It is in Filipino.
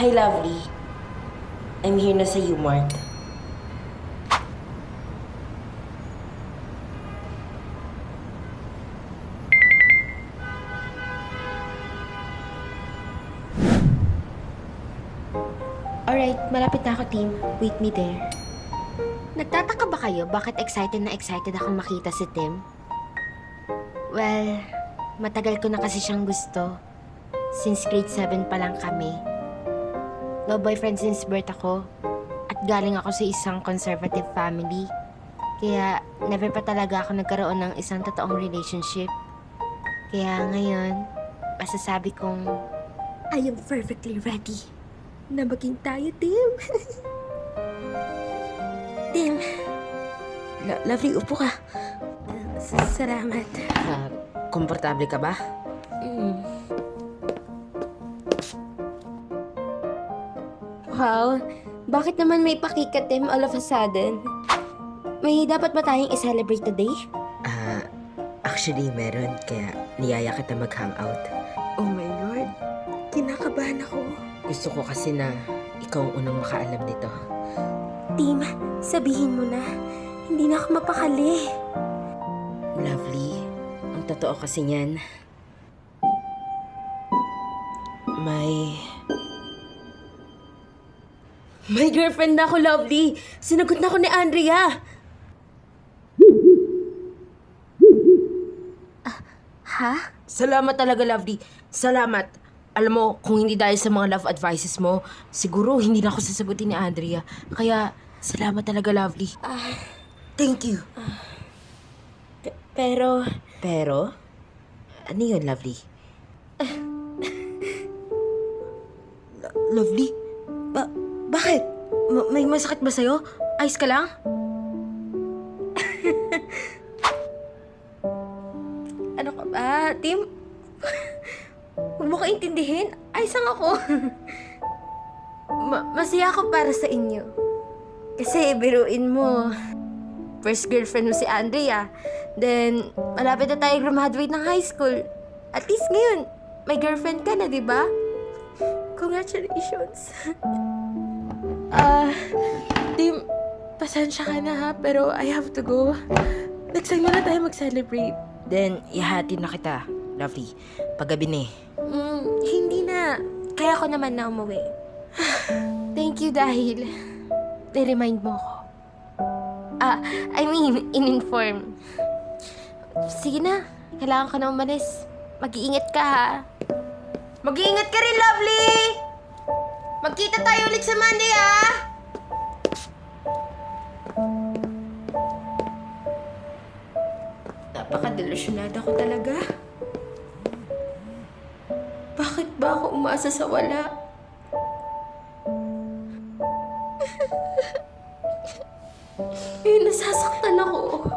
Hi, lovely. I'm here na sa U-Mart. Alright, malapit na ako, team. Wait me there. Nagtataka ba kayo bakit excited na excited akong makita si Tim? Well, matagal ko na kasi siyang gusto. Since grade 7 pa lang kami. No boyfriend since birth ako. At galing ako sa isang conservative family. Kaya never pa talaga ako nagkaroon ng isang totoong relationship. Kaya ngayon, masasabi kong I am perfectly ready na maging tayo, Tim. Tim. Lovely, upo ka. Salamat. Komportable ka ba? Wow, bakit naman may pakika, Tim, all of a sudden? May dapat ba tayong i-celebrate today? Actually, meron. Kaya niyaya kita mag-hangout. Oh my Lord, kinakabahan ako. Gusto ko kasi na ikaw ang unang makaalam nito. Tim, sabihin mo na. Hindi na ako mapakali. Lovely, ang totoo kasi niyan, May girlfriend na ako, Lovely. Sinagot na ako ni Andrea. Ha? Salamat talaga, Lovely. Salamat. Alam mo, kung hindi dahil sa mga love advices mo, siguro hindi na ako sasagutin ni Andrea. Kaya, salamat talaga, Lovely. Thank you. Pero, Pero, ano yun, Lovely? Lovely? Bakit? May masakit ba sa'yo? Ayos ka lang? ano ka ba, Tim? Huwag mo ko intindihin. Ayos lang ako. Masaya ako para sa inyo. Kasi biruin mo, first girlfriend mo si Andrea. Then, malapit na tayo graduate ng high school. At least ngayon, may girlfriend ka na, di ba? Congratulations. Tim, pasensya ka na ha, pero I have to go. Next time na tayo mag-celebrate. Then, ihatid na kita, Lovely. Paggabi na eh. Hindi na. Kaya ko naman na umuwi. Thank you dahil ni-remind mo ako. In-inform. Sige na. Kailangan ko na umalis. Mag-iingat ka ha. Mag-iingat ka rin, Lovely! Magkita tayo ulit sa Monday, ha? Napaka-delusyonada ko talaga. Bakit ba ako umasa sa wala? Nasasaktan ako.